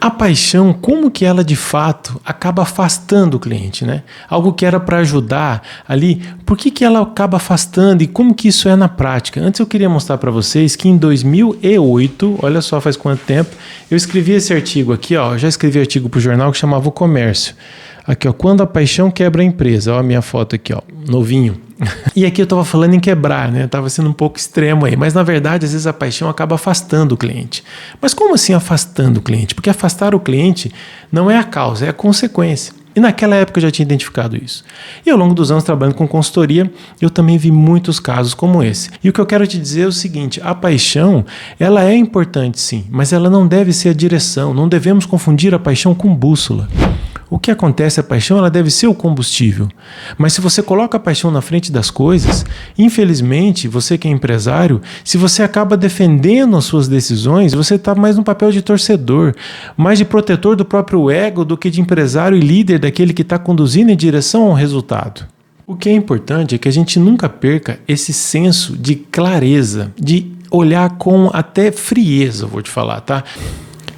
A paixão, como que ela de fato acaba afastando o cliente, né? Algo que era para ajudar ali, por que ela acaba afastando e como que isso é na prática? Antes eu queria mostrar para vocês que em 2008, olha só faz quanto tempo, eu escrevi esse artigo aqui, ó, eu já escrevi artigo para o jornal que chamava O Comércio. Aqui, ó, quando a paixão quebra a empresa, ó a minha foto aqui, ó, novinho. E aqui eu estava falando em quebrar, né? Estava sendo um pouco extremo aí, mas na verdade às vezes a paixão acaba afastando o cliente. Mas como assim afastando o cliente? Porque afastar o cliente não é a causa, é a consequência. E naquela época eu já tinha identificado isso. E ao longo dos anos trabalhando com consultoria, eu também vi muitos casos como esse. E o que eu quero te dizer é o seguinte, a paixão, ela é importante sim, mas ela não deve ser a direção, não devemos confundir a paixão com bússola. O que acontece, a paixão ela deve ser o combustível. Mas se você coloca a paixão na frente das coisas, infelizmente, você que é empresário, se você acaba defendendo as suas decisões, você está mais no papel de torcedor, mais de protetor do próprio ego do que de empresário e líder daquele que está conduzindo em direção ao resultado. O que é importante é que a gente nunca perca esse senso de clareza, de olhar com até frieza, vou te falar, tá?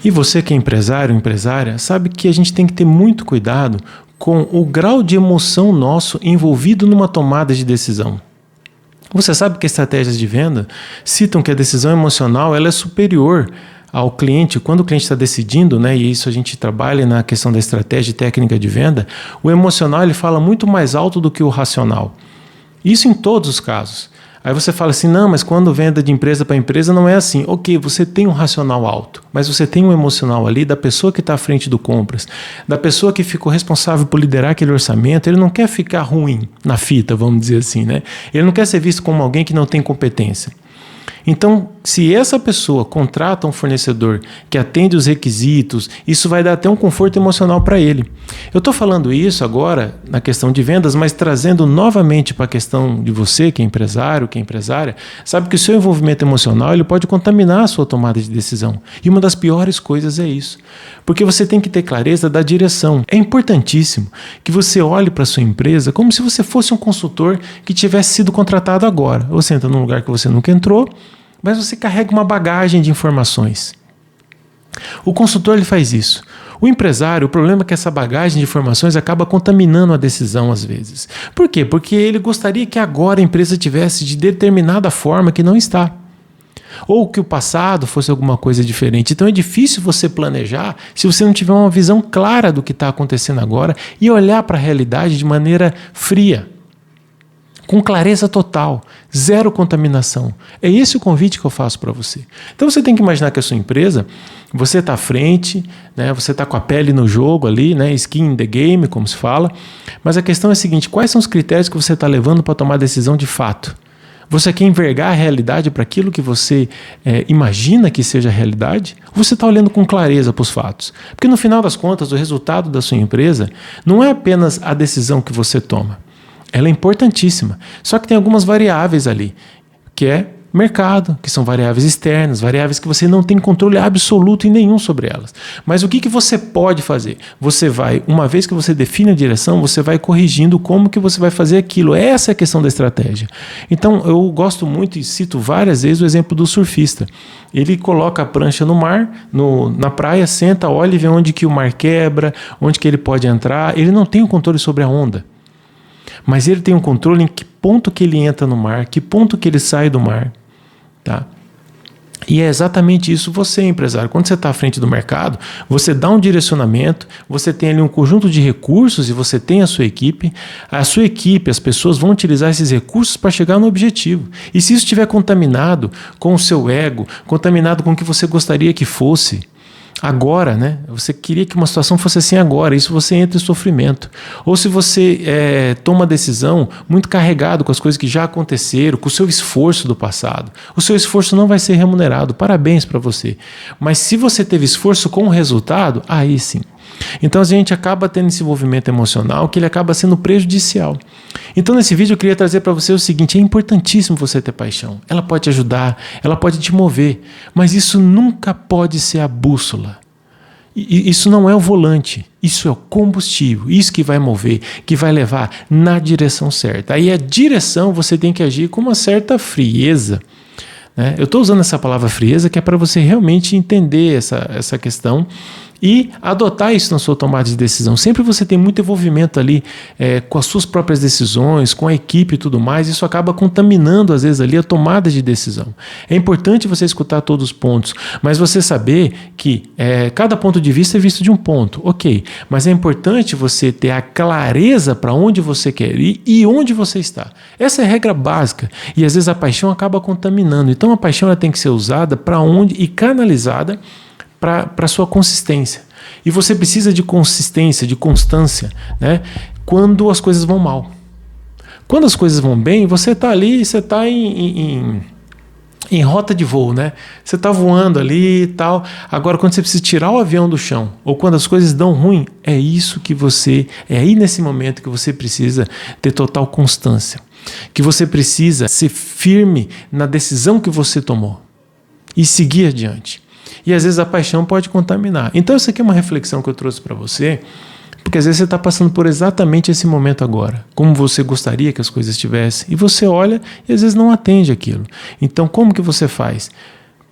E você que é empresário, empresária, sabe que a gente tem que ter muito cuidado com o grau de emoção nosso envolvido numa tomada de decisão. Você sabe que estratégias de venda citam que a decisão emocional ela é superior ao cliente. Quando o cliente está decidindo, né, e isso a gente trabalha na questão da estratégia e técnica de venda, o emocional ele fala muito mais alto do que o racional. Isso em todos os casos. Aí você fala assim, não, mas quando venda de empresa para empresa não é assim. Ok, você tem um racional alto, mas você tem um emocional ali da pessoa que está à frente do compras, da pessoa que ficou responsável por liderar aquele orçamento. Ele não quer ficar ruim na fita, vamos dizer assim, né? Ele não quer ser visto como alguém que não tem competência. Então, se essa pessoa contrata um fornecedor que atende os requisitos, isso vai dar até um conforto emocional para ele. Eu estou falando isso agora na questão de vendas, mas trazendo novamente para a questão de você, que é empresário, que é empresária, sabe que o seu envolvimento emocional ele pode contaminar a sua tomada de decisão. E uma das piores coisas é isso, porque você tem que ter clareza da direção. É importantíssimo que você olhe para a sua empresa como se você fosse um consultor que tivesse sido contratado agora. Você entra num lugar que você nunca entrou, mas você carrega uma bagagem de informações. O consultor ele faz isso. O empresário, o problema é que essa bagagem de informações acaba contaminando a decisão às vezes. Por quê? Porque ele gostaria que agora a empresa tivesse de determinada forma que não está. Ou que o passado fosse alguma coisa diferente. Então é difícil você planejar se você não tiver uma visão clara do que está acontecendo agora e olhar para a realidade de maneira fria. Com clareza total, zero contaminação. É esse o convite que eu faço para você. Então você tem que imaginar que a sua empresa, você está à frente, né, você está com a pele no jogo ali, né, skin in the game, como se fala, mas a questão é a seguinte, quais são os critérios que você está levando para tomar decisão de fato? Você quer envergar a realidade para aquilo que você imagina que seja a realidade? Ou você está olhando com clareza para os fatos? Porque no final das contas, o resultado da sua empresa não é apenas a decisão que você toma. Ela é importantíssima, só que tem algumas variáveis ali, que é mercado, que são variáveis externas, variáveis que você não tem controle absoluto em nenhum sobre elas. Mas o que você pode fazer? Você vai, uma vez que você define a direção, você vai corrigindo como que você vai fazer aquilo. Essa é a questão da estratégia. Então, eu gosto muito e cito várias vezes o exemplo do surfista. Ele coloca a prancha no mar, na praia, senta, olha e vê onde que o mar quebra, onde que ele pode entrar. Ele não tem o controle sobre a onda. Mas ele tem um controle em que ponto que ele entra no mar, que ponto que ele sai do mar. Tá? E é exatamente isso você, empresário. Quando você está à frente do mercado, você dá um direcionamento, você tem ali um conjunto de recursos e você tem a sua equipe. A sua equipe, as pessoas vão utilizar esses recursos para chegar no objetivo. E se isso estiver contaminado com o seu ego, contaminado com o que você gostaria que fosse, agora, né? Você queria que uma situação fosse assim agora, isso você entra em sofrimento. Ou se você toma decisão muito carregado com as coisas que já aconteceram, com o seu esforço do passado, o seu esforço não vai ser remunerado, parabéns para você. Mas se você teve esforço com o resultado, aí sim. Então a gente acaba tendo esse envolvimento emocional que ele acaba sendo prejudicial. Então nesse vídeo eu queria trazer para você o seguinte, é importantíssimo você ter paixão. Ela pode te ajudar, ela pode te mover, mas isso nunca pode ser a bússola. Isso não é o volante, isso é o combustível, isso que vai mover, que vai levar na direção certa. Aí a direção você tem que agir com uma certa frieza. Eu estou usando essa palavra frieza que é para você realmente entender essa questão e adotar isso na sua tomada de decisão. Sempre você tem muito envolvimento ali com as suas próprias decisões, com a equipe e tudo mais, isso acaba contaminando às vezes ali a tomada de decisão. É importante você escutar todos os pontos, mas você saber que cada ponto de vista é visto de um ponto, ok, mas é importante você ter a clareza para onde você quer ir e onde você está. Essa é a regra básica e às vezes a paixão acaba contaminando, então a paixão ela tem que ser usada para onde e canalizada para sua consistência. E você precisa de consistência, de constância, né? Quando as coisas vão mal. Quando as coisas vão bem, você está ali, você está em rota de voo, né? Você está voando ali e tal. Agora, quando você precisa tirar o avião do chão, ou quando as coisas dão ruim, é aí nesse momento que você precisa ter total constância. Que você precisa ser firme na decisão que você tomou e seguir adiante. E às vezes a paixão pode contaminar. Então isso aqui é uma reflexão que eu trouxe para você, porque às vezes você está passando por exatamente esse momento agora, como você gostaria que as coisas estivessem, e você olha e às vezes não atende aquilo. Então como que você faz?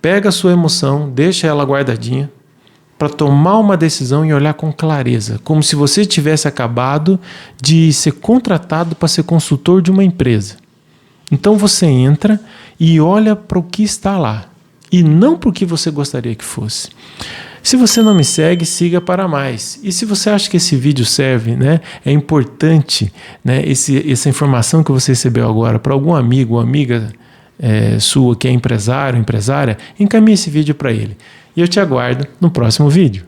Pega a sua emoção, deixa ela guardadinha, para tomar uma decisão e olhar com clareza, como se você tivesse acabado de ser contratado para ser consultor de uma empresa. Então você entra e olha para o que está lá, e não para o que você gostaria que fosse. Se você não me segue, siga para mais. E se você acha que esse vídeo serve, né, é importante, né, essa informação que você recebeu agora para algum amigo ou amiga sua que é empresário, empresária, encaminhe esse vídeo para ele. E eu te aguardo no próximo vídeo.